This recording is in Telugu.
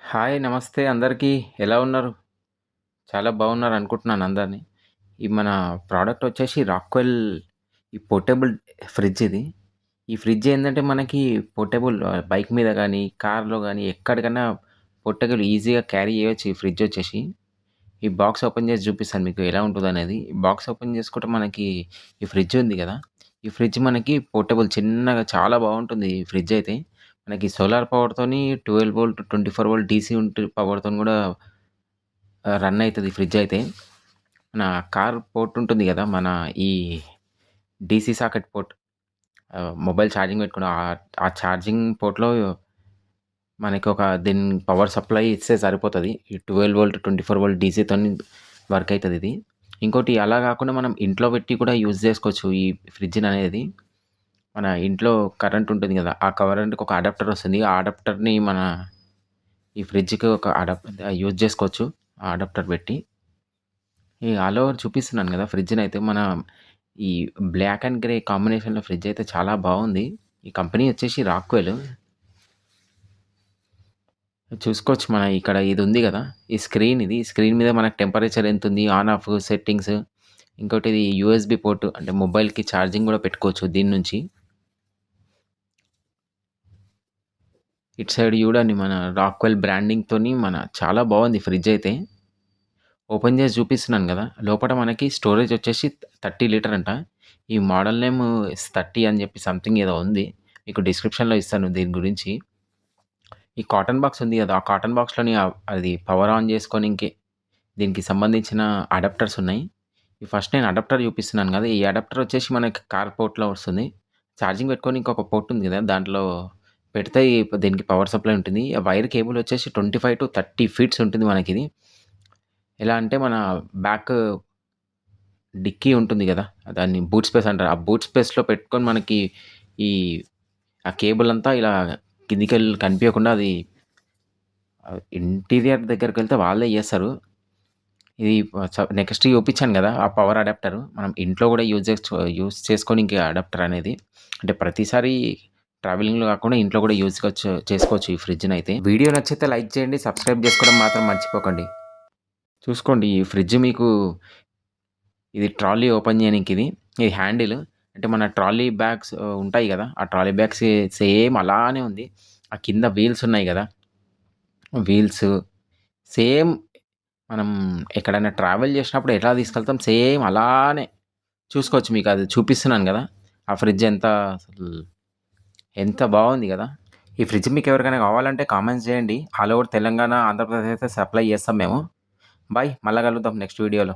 హాయ్! నమస్తే అందరికీ. ఎలా ఉన్నారు? చాలా బాగున్నారనుకుంటున్నాను అందరిని. ఈ మన ప్రోడక్ట్ వచ్చేసి రాక్వెల్ ఈ పోర్టబుల్ ఫ్రిడ్జ్ ఇది. ఈ ఫ్రిడ్జ్ ఏందంటే మనకి పోర్టబుల్ బైక్ మీద గానీ, కార్‌లో గానీ ఎక్కడికన్నా పోర్టబుల్ ఈజీగా క్యారీ చేయొచ్చు ఈ ఫ్రిడ్జ్ వచ్చేసి. ఈ బాక్స్ ఓపెన్ చేసి చూపిస్తాను మీకు ఎలా ఉంటదనేది. ఈ బాక్స్ ఓపెన్ చేసుకుంటే మనకి ఈ ఫ్రిడ్జ్ ఉంది గదా! ఈ ఫ్రిడ్జ్ మనకి పోర్టబుల్ చిన్నగా చాలా బావుంటుంది ఈ ఫ్రిడ్జ్ అయితే. మనకి సోలార్ పవర్‌తోని 12 వోల్ట్, 24 వోల్ట్ డీసీ పవర్‌తోని గూడా రన్ అయితది ఫ్రిడ్జ్ అయితే. మన కార్ పోర్ట్ ఉంటుంది గదా! మన ఈ DC socket port mobile charging పెట్టుకున్న ఆ ఛార్జింగ్ పోర్ట్‌లో మనకొక దీని పవర్ సప్లై ఇస్తే సరిపోతది. ఈ 12 వోల్ట్, 24 వోల్ట్ డీసీతోని వర్క్ అయితదిది. ఇంకోటి అలా గాకుండా మనం ఇంట్లో పెట్టి కూడా యూజ్ జేసుకోవచ్చు ఈ ఫ్రిడ్జ్‌ననేది. మన ఇంట్లో కరెంట్ ఉంటుంది గదా! ఆ కరెంట్‌కి ఒక అడాప్టర్ వస్తుంది. ఆ అడాప్టర్‌ని మన ఈ ఫ్రిడ్జ్‌కి ఒక యూజ్ జేసుకోవచ్చు. ఆ అడాప్టర్ పెట్టి. ఈ ఆల్ ఓవర్ చూపిస్తున్నాను గదా! ఫ్రిడ్జ్‌నైతే మన ఈ బ్లాక్ అండ్ గ్రే కాంబినేషన్‌లో ఫ్రిడ్జ్ అయితే చాలా బావుంది. ఈ కంపెనీ వచ్చేసి రాక్వెల్. చూసుకోవచ్చు మన ఇక్కడ ఇది ఉంది గదా! ఈ స్క్రీన్ ఇది. ఈ స్క్రీన్ మీద మనకు టెంపరేచర్ ఎంతుంది, ఆన్ ఆఫ్ సెట్టింగ్స్. ఇంకోటి ఇది యూఎస్‌బీ పోర్ట్ అంటే మొబైల్‌కి ఛార్జింగ్ గూడా పెట్టుకోవచ్చు దీని నుంచి. ఇటు సైడ్ చూడండి మన రాక్వెల్ బ్రాండింగ్‌తోని చాలా బావుంది ఫ్రిడ్జ్ అయితే. ఓపెన్ చేసి చూపిస్తున్నాను గదా! లోపట మనకి స్టోరేజ్ వచ్చేసి 30 లీటర్ అంట. ఈ మోడల్ నేమ్ S30 అని చెప్పి సంథింగ్ ఏదో ఉంది. మీకు డిస్క్రిప్షన్‌లో ఇస్తాను దీని గురించి. ఈ కాటన్ బాక్స్ ఉంది గదా! ఆ కాటన్ బాక్స్‌లోని అది పవర్ ఆన్ చేసుకోనింకి దీనికి సంబంధించిన అడాప్టర్స్ ఉన్నాయి. ఈ ఫస్ట్ నేను అడాప్టర్ చూపిస్తున్నాను గదా! ఈ అడాప్టర్ వచ్చేసి మనకి కార్ పోర్ట్‌లో వస్తుంది. ఛార్జింగ్ పెట్టుకోనికి ఇంకొక పోర్ట్ ఉంది గదా! దాంట్లో పెడితే దీనికి పవర్ సప్లై ఉంటుంది. ఆ వైర్ కేబుల్ వచ్చేసి 25-30 ఫీట్స్ ఉంటుంది మనకిది. ఎలా అంటే మన బ్యాక్ డిక్కీ ఉంటుంది గదా! దాన్ని బూట్ స్పేస్ అంటారు. ఆ బూట్ స్పేస్‌లో పెట్టుకొని మనకి ఈ ఆ కేబుల్ అంతా ఇలా కనిపియకుండా అది ఇంటీరియర్ దగ్గరికెళ్తే వాళ్ళే చేస్తారు. ఇది నెక్స్ట్ చూపించాను గదా! ఆ పవర్ అడాప్టర్ మనం ఇంట్లో గూడా యూజ్ చేసుకోనికి అడాప్టర్ అనేది. అంటే ప్రతిసారి ట్రావెలింగ్‌లో కాకుండా ఇంట్లో గూడా చేసుకోవచ్చు ఈ ఫ్రిడ్జ్‌నైతే. వీడియో నచ్చితే లైక్ చేయండి. సబ్స్క్రైబ్ చేసుకోవడం మాత్రం మర్చిపోకండి. చూసుకోండి ఈ ఫ్రిడ్జ్ మీకు ఇది ట్రాలీ ఓపెన్ చేయనీకిది. ఇది హ్యాండిల్. అంటే మన ట్రాలీ బ్యాగ్స్ ఉంటాయి గదా! ఆ ట్రాలీ బ్యాగ్స్ సేమ్ అలానే ఉంది. ఆ కింద వీల్స్ ఉన్నాయి గదా! వీల్స్ సేమ్ మనం ఎక్కడైనా ట్రావెల్ చేసినప్పుడు ఎట్లా తీసుకెళ్తాం సేమ్ అలానే చూసుకోవచ్చు. మీకది చూపిస్తున్నాను గదా! ఆ ఫ్రిడ్జ్ ఎంత బావుంది గదా! ఈ ఫ్రిడ్జ్ మీకెవరికైనా కావాలంటే కామెంట్స్ చేయండి. ఆల్ ఓవర్ తెలంగాణ, ఆంధ్రప్రదేశ్ అయితే సప్లై చేస్తాం మేము. బాయ్. మళ్ళా కలుద్దాం నెక్స్ట్ వీడియోలో.